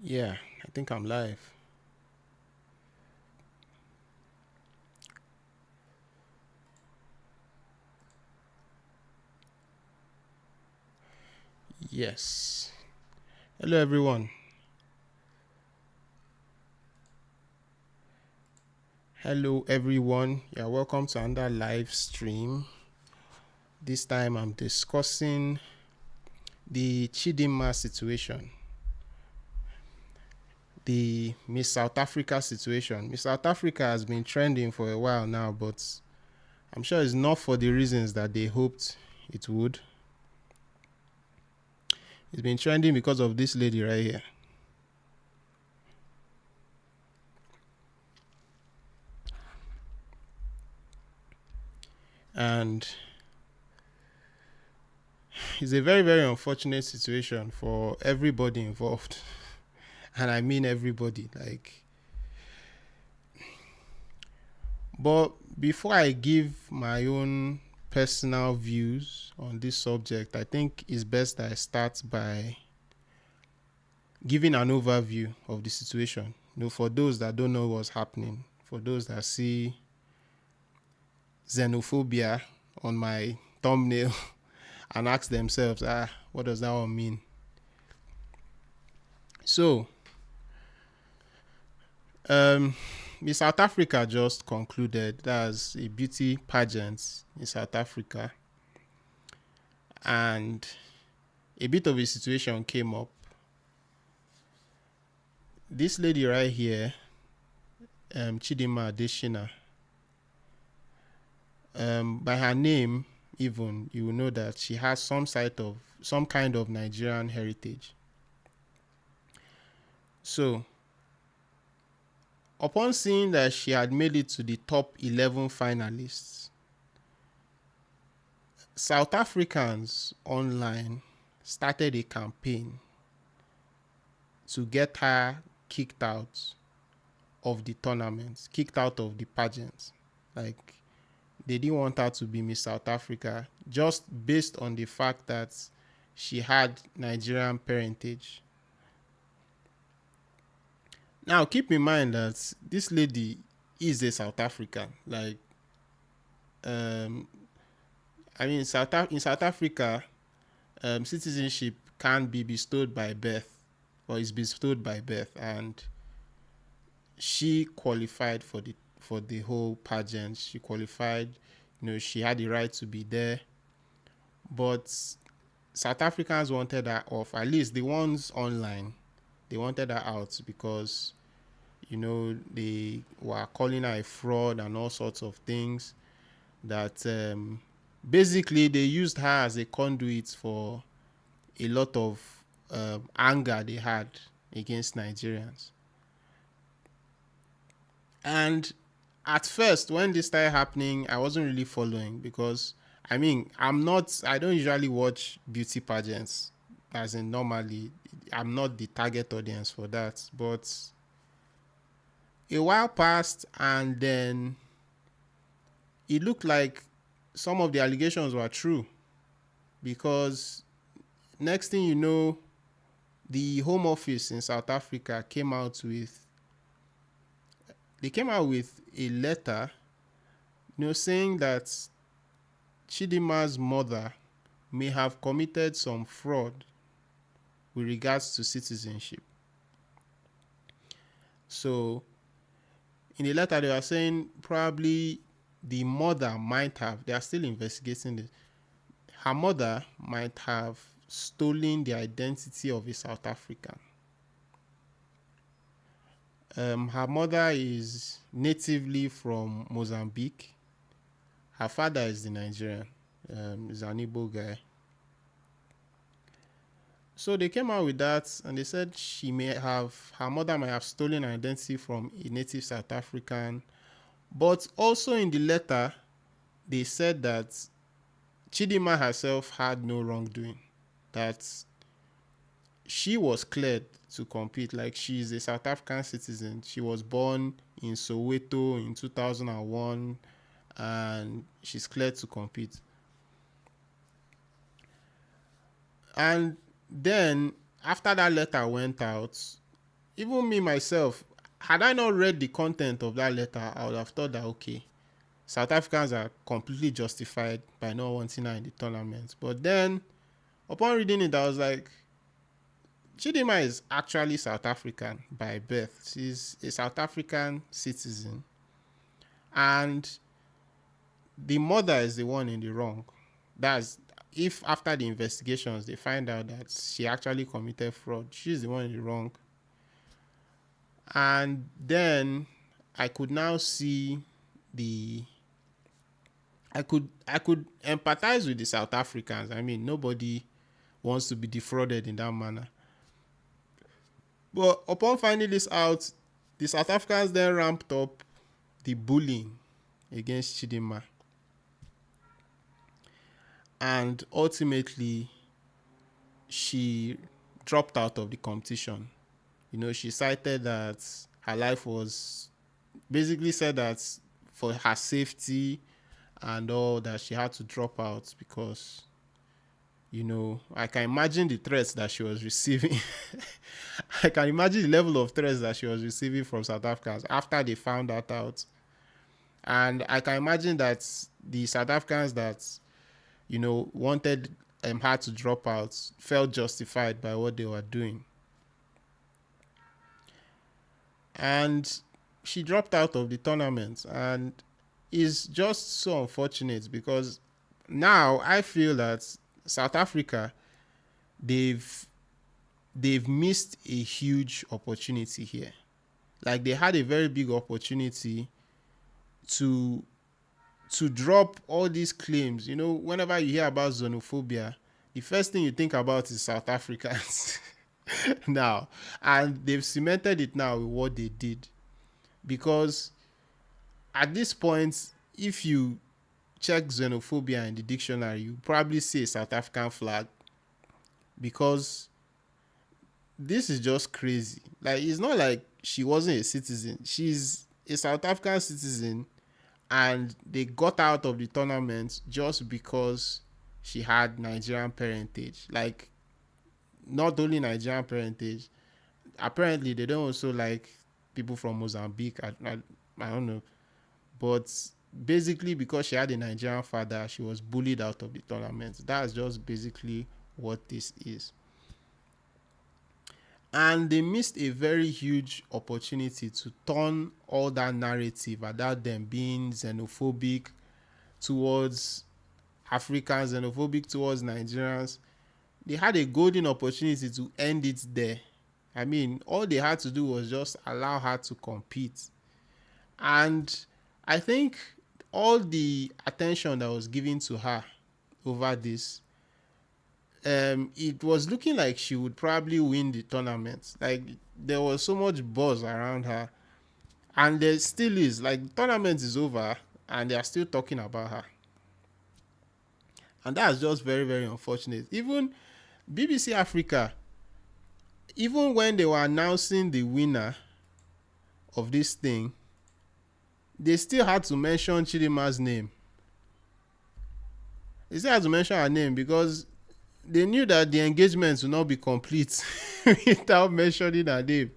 Yeah, I think I'm live. Yes. Hello, everyone. Hello, everyone. Yeah, welcome to another live stream. This time I'm discussing the Chidimma situation, the Miss South Africa situation. Miss South Africa has been trending for a while now, but I'm sure it's not for the reasons that they hoped it would. It's been trending because of this lady right here. And it's a very, very unfortunate situation for everybody involved. And I mean everybody. But before I give my own personal views on this subject, I think it's best that I start by giving an overview of the situation. For those that don't know what's happening, for those that see xenophobia on my thumbnail and ask themselves, what does that one mean? So, um, Miss South Africa just concluded. That's a beauty pageant in South Africa, and a bit of a situation came up. This lady right here, Chidimma Adeshina, by her name, even you will know that she has some kind of Nigerian heritage. So, upon seeing that she had made it to the top 11 finalists, South Africans online started a campaign to get her kicked out of the tournament, kicked out of the pageant. Like, they didn't want her to be Miss South Africa just based on the fact that she had Nigerian parentage. Now, keep in mind that this lady is a South African. Um, in South Africa, citizenship can be bestowed by birth, or is bestowed by birth, and she qualified for the whole pageant. She qualified. She had the right to be there, but South Africans wanted her off. At least the ones online, they wanted her out because they were calling her a fraud and all sorts of things. That basically they used her as a conduit for a lot of anger they had against Nigerians. And at first, when this started happening, I wasn't really following because I don't usually watch beauty pageants, as in normally. I'm not the target audience for that. But a while passed, and then it looked like some of the allegations were true, because next thing you know, the Home Office in South Africa came out with a letter, saying that Chidimma's mother may have committed some fraud with regards to citizenship. So, in the letter, they were saying probably the mother might have, they are still investigating this, her mother might have stolen the identity of a South African. Her mother is natively from Mozambique. Her father is the Nigerian. He's an Igbo guy. So they came out with that, and they said her mother might have stolen her identity from a native South African. But also in the letter, they said that Chidimma herself had no wrongdoing, that she was cleared to compete. Like, she is a South African citizen. She was born in Soweto in 2001, and she's cleared to compete. And then, after that letter went out, even me myself, had I not read the content of that letter, I would have thought that okay, South Africans are completely justified by not wanting her in the tournament. But then, upon reading it, I was like, Chidimma is actually South African by birth. She's a South African citizen. And the mother is the one in the wrong. That's if after the investigations they find out that she actually committed fraud, she's the one in the wrong. And then I could now see the I could empathize with the South Africans. I mean, nobody wants to be defrauded in that manner. But upon finding this out, the South Africans then ramped up the bullying against Chidimma. And ultimately, she dropped out of the competition. She cited that her life was basically said that for her safety and all that she had to drop out because, I can imagine the threats that she was receiving. I can imagine the level of threats that she was receiving from South Africans after they found that out. And I can imagine that the South Africans that, wanted her to drop out felt justified by what they were doing. And she dropped out of the tournament, and it's just so unfortunate because now I feel that South Africa, they've missed a huge opportunity here. Like they had a very big opportunity to drop all these claims. Whenever you hear about xenophobia, the first thing you think about is South Africans now. And they've cemented it now with what they did. Because at this point, if you check xenophobia in the dictionary, you probably see a South African flag. Because this is just crazy. Like, it's not like she wasn't a citizen. She's a South African citizen, and they got out of the tournament just because she had Nigerian parentage. Like, not only Nigerian parentage, apparently they don't also like people from Mozambique. I don't know. But basically, because she had a Nigerian father, she was bullied out of the tournament. That's just basically what this is. And they missed a very huge opportunity to turn all that narrative about them being xenophobic towards Africans, xenophobic towards Nigerians. They had a golden opportunity to end it there. I mean, all they had to do was just allow her to compete. And I think all the attention that was given to her over this, it was looking like she would probably win the tournament. Like, there was so much buzz around her, and there still is. Like, the tournament is over and they are still talking about her, and that's just very, very unfortunate. Even BBC Africa, even when they were announcing the winner of this thing, they still had to mention Chidimma's name. They still had to mention her name because they knew that the engagement would not be complete without mentioning her name.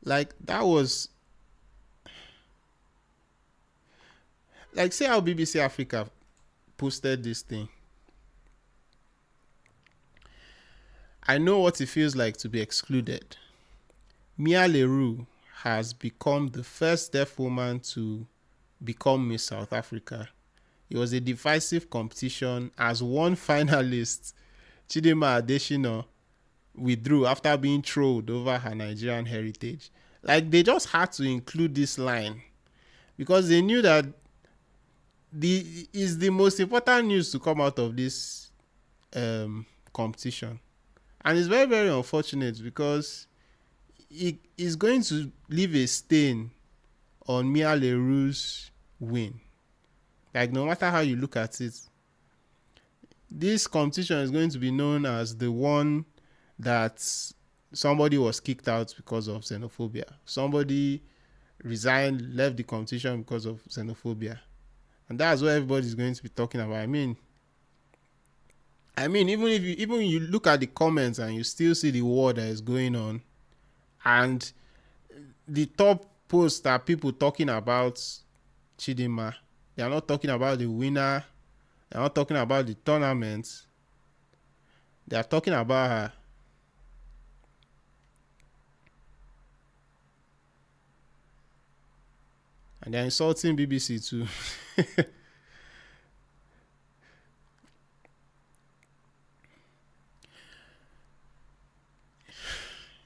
Like, that was like, say how BBC Africa posted this thing. I know what it feels like to be excluded. Mia Leroux has become the first deaf woman to become Miss South Africa. It was a divisive competition as one finalist, Chidimma Adesina, withdrew after being trolled over her Nigerian heritage. Like, they just had to include this line because they knew that is the most important news to come out of this competition. And it's very, very unfortunate because it is going to leave a stain on Mia Leroux's win. Like, no matter how you look at it, this competition is going to be known as the one that somebody was kicked out because of xenophobia. Somebody resigned, left the competition because of xenophobia. and that's what everybody's going to be talking about. I mean, even you look at the comments and you still see the war that is going on, and the top posts are people talking about Chidimma. They are not talking about the winner. They are not talking about the tournament. They are talking about her. And they're insulting BBC too.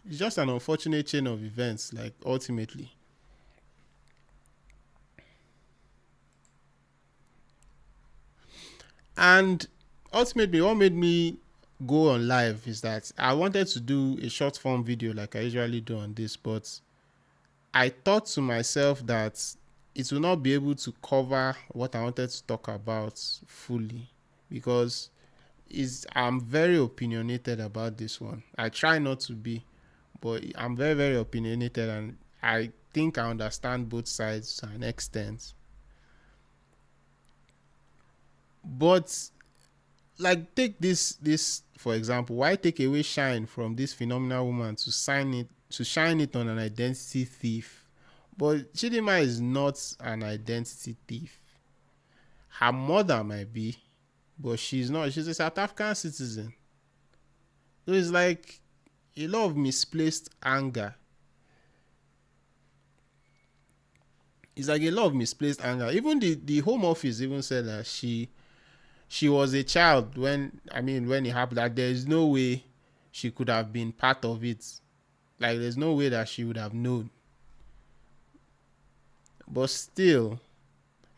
It's just an unfortunate chain of events, like, ultimately. And ultimately, what made me go on live is that I wanted to do a short form video like I usually do on this, but I thought to myself that it will not be able to cover what I wanted to talk about fully, because I'm very opinionated about this one. I try not to be, but I'm very, very opinionated, and I think I understand both sides to an extent. But, like, take this for example. Why take away shine from this phenomenal woman to shine it on an identity thief? But Chidimma is not an identity thief. Her mother might be, but she's not. She's a South African citizen. So it's like a lot of misplaced anger. It's like a lot of misplaced anger. Even the Home Office even said that she was a child when it happened. That there is no way she could have been part of it. Like, there's no way that she would have known. But still,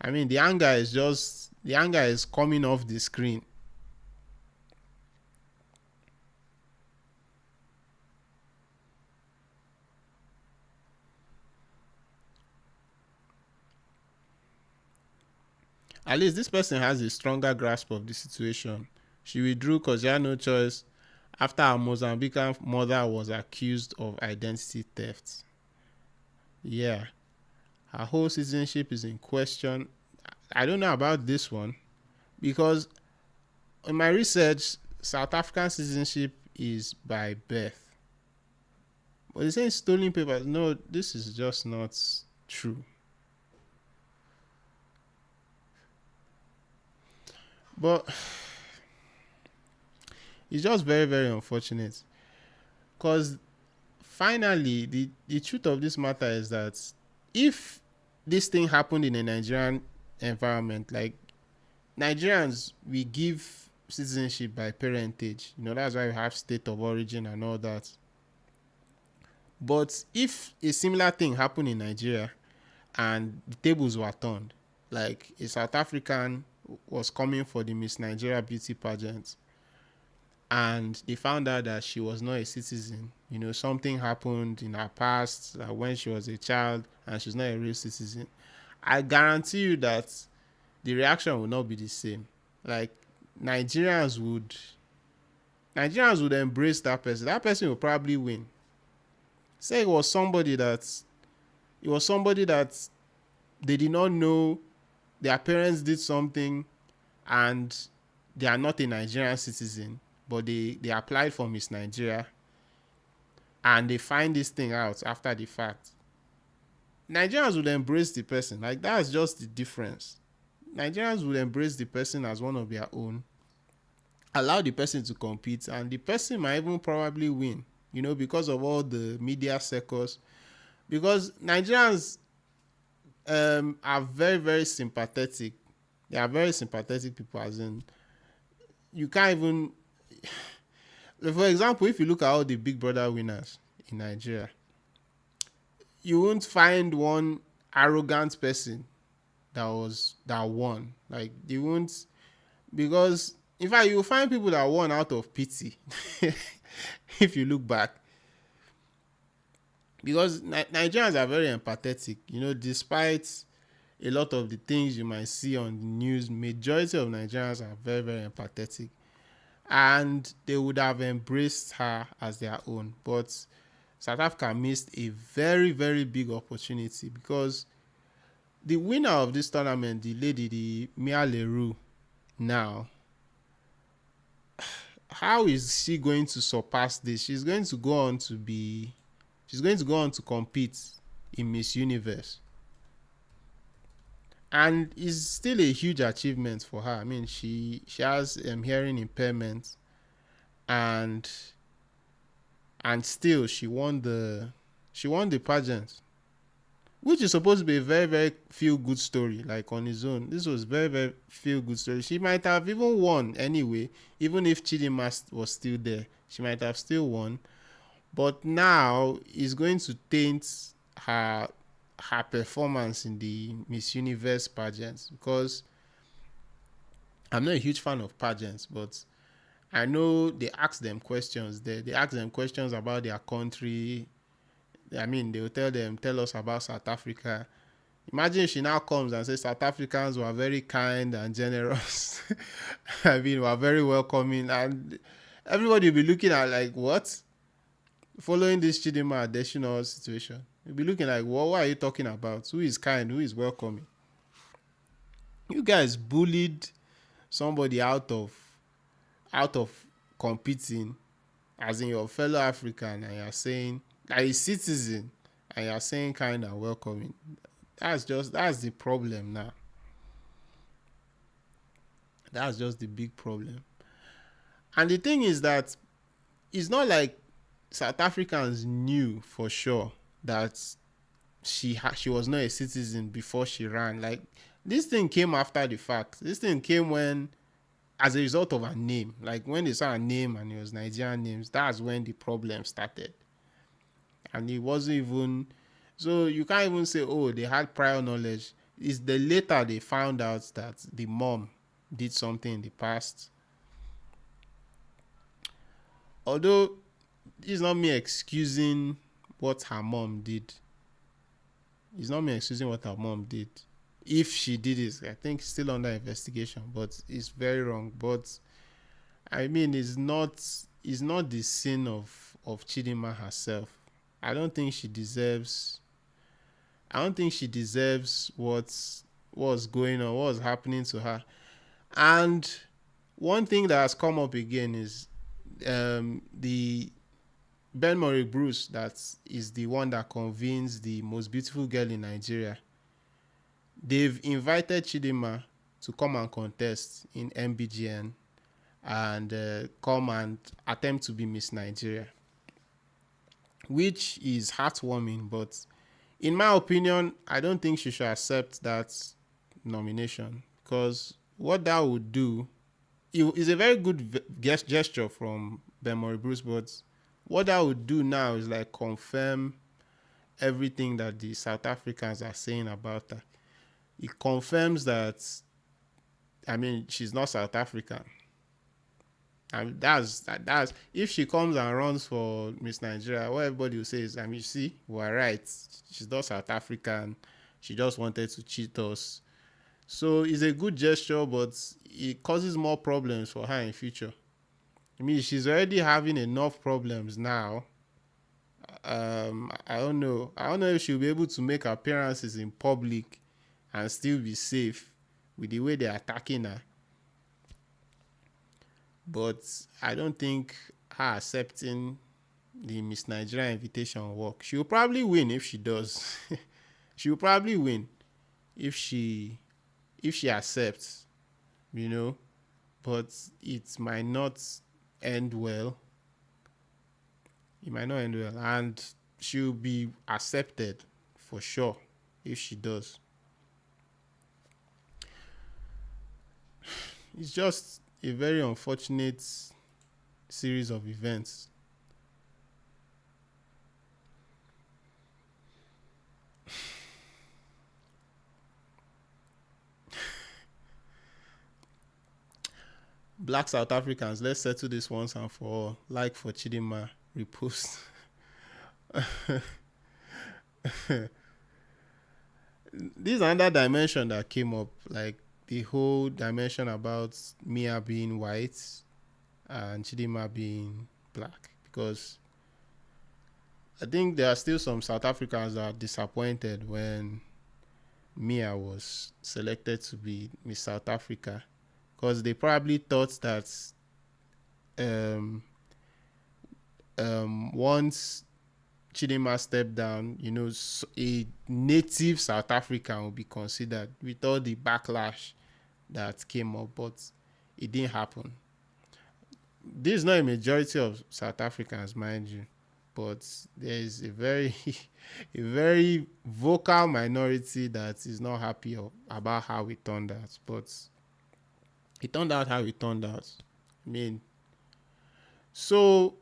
the anger is coming off the screen. At least this person has a stronger grasp of the situation. She withdrew because she had no choice after her Mozambican mother was accused of identity theft. Yeah, her whole citizenship is in question. I don't know about this one, because in my research, South African citizenship is by birth. But they say stolen papers. No, this is just not true. But it's just very, very unfortunate, because finally, the truth of this matter is that if this thing happened in a Nigerian environment, like, Nigerians, we give citizenship by parentage. That's why we have state of origin and all that. But if a similar thing happened in Nigeria and the tables were turned, like a South African was coming for the Miss Nigeria beauty pageant, and they found out that she was not a citizen. Something happened in her past, when she was a child, and she's not a real citizen. I guarantee you that the reaction will not be the same. Like, Nigerians would embrace that person. That person will probably win. Say it was somebody that they did not know, their parents did something, and they are not a Nigerian citizen, but they applied for Miss Nigeria, and they find this thing out after the fact. Nigerians would embrace the person. Like, that's just the difference. Nigerians would embrace the person as one of their own, allow the person to compete, and the person might even probably win, because of all the media circles. Because Nigerians are very, very sympathetic. They are very sympathetic people, as in, you can't even. For example, if you look at all the Big Brother winners in Nigeria, you won't find one arrogant person that won. Like, they won't, because in fact you'll find people that won out of pity. If you look back, because Nigerians are very empathetic. Despite a lot of the things you might see on the news, majority of Nigerians are very, very empathetic, and they would have embraced her as their own. But South Africa missed a very, very big opportunity, because the winner of this tournament, the lady, the Mia Leroux, now, how is she going to surpass this? She's going to go on to compete in Miss Universe. And it's still a huge achievement for her. I mean, she has hearing impairment, and still she won the pageant, which is supposed to be a very very feel good story. Like on its own, this was very very feel good story. She might have even won anyway, even if Chidimma was still there. She might have still won, but now it's going to taint her performance in the Miss Universe pageants, because I'm not a huge fan of pageants, but I know they ask them questions there. They ask them questions about their country. I mean, they will tell us about South Africa. Imagine if she now comes and says South Africans were very kind and generous. I mean, were very welcoming, and everybody will be looking at like, what? Following this Chidimma additional situation, you'll be looking like, what are you talking about? Who is kind? Who is welcoming? You guys bullied somebody out of competing, as in your fellow African, and you're saying like a citizen, and you're saying kind and welcoming. That's the problem now. That's just the big problem. And the thing is that it's not like South Africans knew for sure that she was not a citizen before she ran. Like, this thing came after the fact. This thing came when, as a result of her name, like when they saw her name and it was Nigerian names, that's when the problem started. And it wasn't even, so you can't even say, oh, they had prior knowledge. It's the later they found out that the mom did something in the past. Although it's not me excusing what her mom did. It's not me excusing what her mom did. If she did it, I think it's still under investigation, but it's very wrong. But I mean, it's not the sin of Chidimma herself. I don't think she deserves what's going on, what's happening to her. And one thing that has come up again is the Ben Murray Bruce, that is the one that convenes the most beautiful girl in Nigeria. They've invited Chidimma to come and contest in MBGN and come and attempt to be Miss Nigeria, which is heartwarming. But in my opinion, I don't think she should accept that nomination, because what that would do is a very good gesture from Ben Murray Bruce, but what that would do now is like confirm everything that the South Africans are saying about her. It confirms that, I mean, she's not South African. And that's if she comes and runs for Miss Nigeria, what everybody will say is, I mean, see, we're right. She's not South African. She just wanted to cheat us. So it's a good gesture, but it causes more problems for her in future. I mean, she's already having enough problems now. I don't know. I don't know if she'll be able to make appearances in public and still be safe with the way they're attacking her. But I don't think her accepting the Miss Nigeria invitation will work. She'll probably win if she does. She'll probably win if she accepts, you know. But it might not end well. It might not end well. And she'll be accepted for sure if she does. It's just a very unfortunate series of events. Black South Africans, let's settle this once and for all. Like for Chidimma, repost. This is another dimension that came up, like the whole dimension about Mia being white and Chidimma being black, because I think there are still some South Africans that are disappointed when Mia was selected to be Miss South Africa, because they probably thought that um, once Chidimma stepped down, a native South African would be considered with all the backlash that came up, but it didn't happen. This is not a majority of South Africans, mind you, but there is a very, a very vocal minority that is not happy about how it turned out. But it turned out how it turned out. I mean, so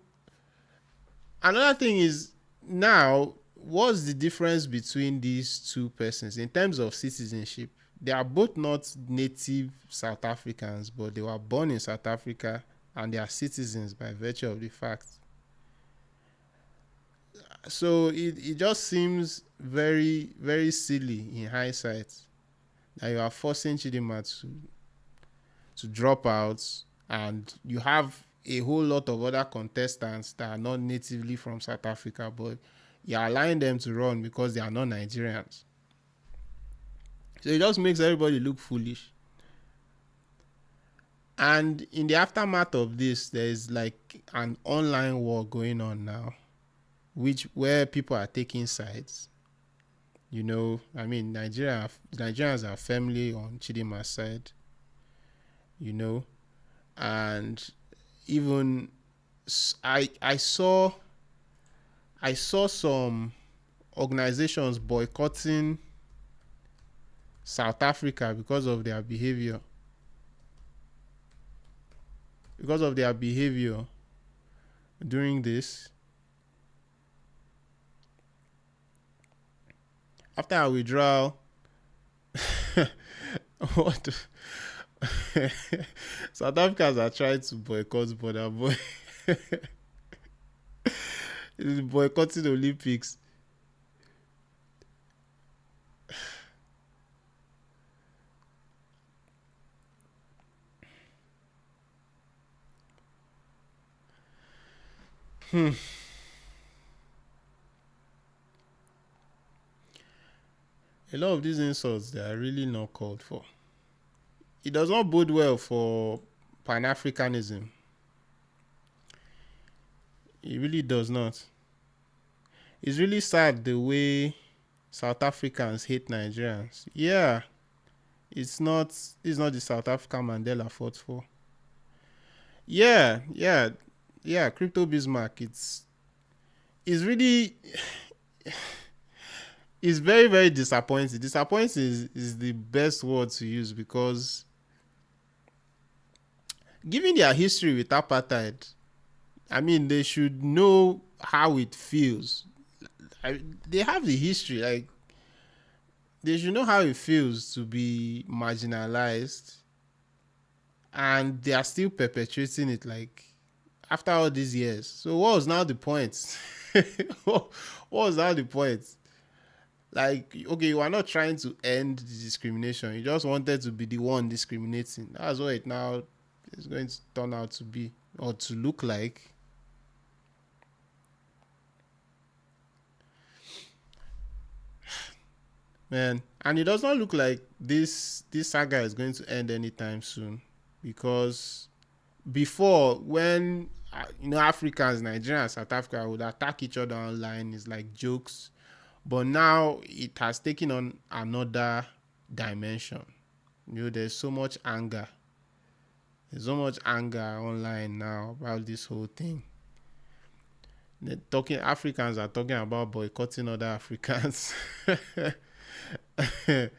another thing is, now, what's the difference between these two persons in terms of citizenship? They are both not native South Africans, but they were born in South Africa and they are citizens by virtue of the fact. So it just seems very, very silly in hindsight that you are forcing Chidimma to drop out, and you have a whole lot of other contestants that are not natively from South Africa, but you're allowing them to run because they are not Nigerians. So it just makes everybody look foolish. And in the aftermath of this, there is like an online war going on now, where people are taking sides. I mean, Nigerians are firmly on Chidimma's side, and even I saw some organizations boycotting South Africa because of their behavior. During this. After our withdrawal, what South Africans are trying to boycott border boy. Boycotting the Olympics. A lot of these insults, they are really not called for. It does not bode well for Pan-Africanism. It really does not. It's really sad the way South Africans hate Nigerians. Yeah, it's not the South African Mandela fought for. Yeah. Crypto Bismarck. It's really, it's very, very disappointing. Disappointing is the best word to use, because given their history with apartheid, I mean, they should know how it feels. They have the history. Like, they should know how it feels to be marginalized, and they are still perpetuating it, like, after all these years. So what was now the point? What was now the point? Like, okay, you are not trying to end the discrimination. You just wanted to be the one discriminating. That's what it now is going to turn out to be, or to look like. Man, and it does not look like this saga is going to end anytime soon, because before, when Africans, Nigerians, South Africa would attack each other online, it's like jokes, but now it has taken on another dimension. There's so much anger. There's so much anger online now about this whole thing. Africans are talking about boycotting other Africans. The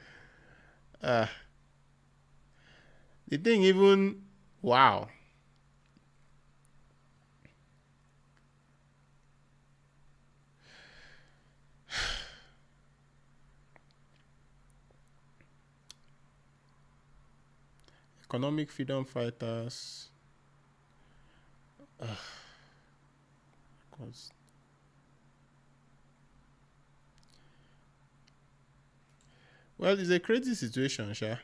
thing even, wow. Economic freedom fighters. Well, it's a crazy situation, Sha.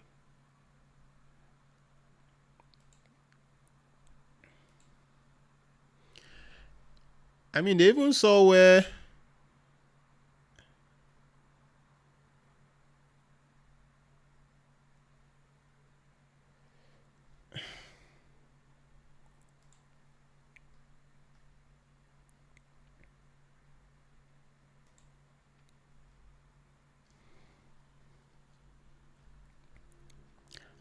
I mean, they even saw where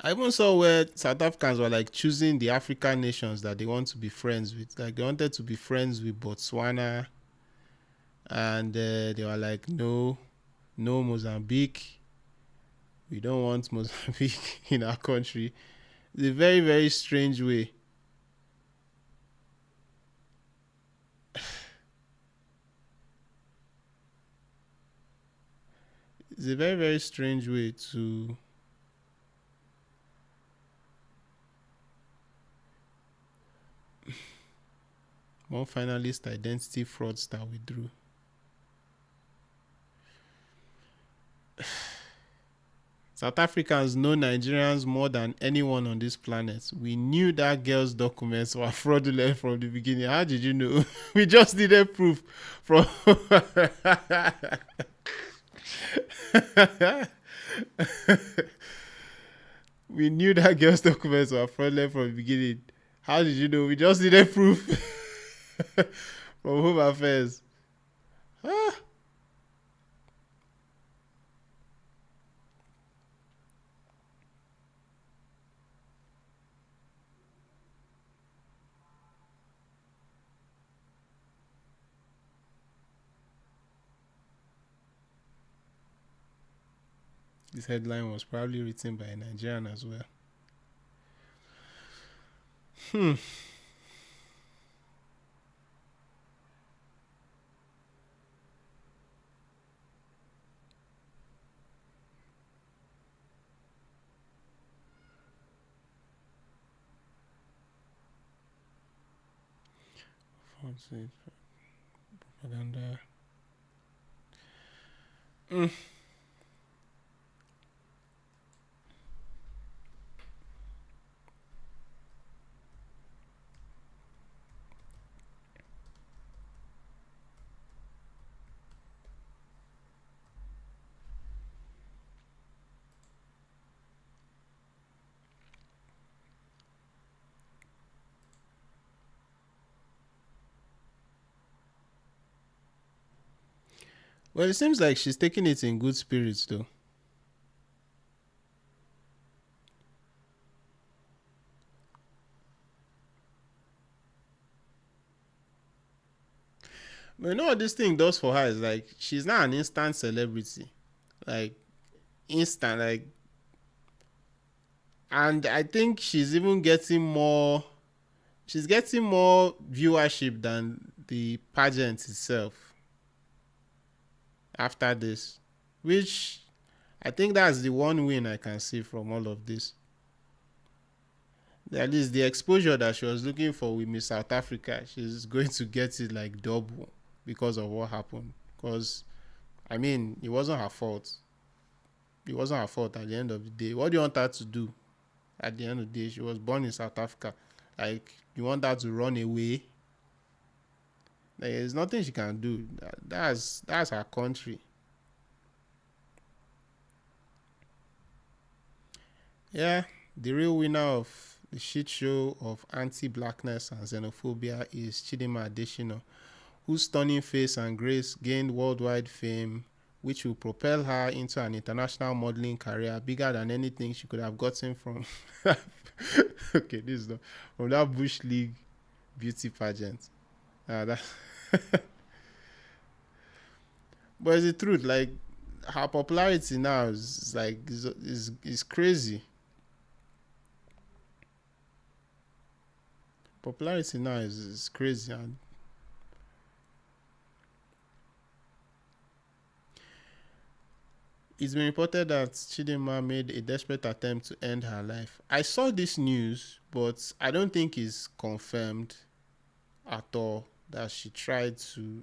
I even saw where South Africans were like choosing the African nations that they want to be friends with. Like they wanted to be friends with Botswana, and they were like, no, no Mozambique. We don't want Mozambique in our country. It's a very, very strange way. It's a very, very strange way to one finalist identity fraudster withdrew. South Africans know Nigerians more than anyone on this planet. We knew that girl's documents were fraudulent from the beginning. How did you know? We just needed proof from. We knew that girl's documents were fraudulent from the beginning. How did you know? We just needed proof from Home Affairs. Ah. This headline was probably written by a Nigerian as well. Hmm. Propaganda. Mm. Well, it seems like she's taking it in good spirits, though. But you know what this thing does for her is like she's not an instant celebrity, like instant, like, and I think she's even getting more. She's getting more viewership than the pageant itself after this, which I think that's the one win I can see from all of this. At least the exposure that she was looking for with Miss South Africa, she's going to get it like double because of what happened. Because, I mean, it wasn't her fault. It wasn't her fault at the end of the day. What do you want her to do at the end of the day? She was born in South Africa. Like, you want her to run away? Like, there's nothing she can do. That's her country. Yeah, the real winner of the shit show of anti-blackness and xenophobia is Chidimma Adeshina, whose stunning face and grace gained worldwide fame, which will propel her into an international modeling career bigger than anything she could have gotten from okay, this is not from that Bush League beauty pageant. That but it's the truth, like her popularity now is like is crazy. Popularity now is crazy, and it's been reported that Chidimma made a desperate attempt to end her life. I saw this news, but I don't think it's confirmed at all that she tried to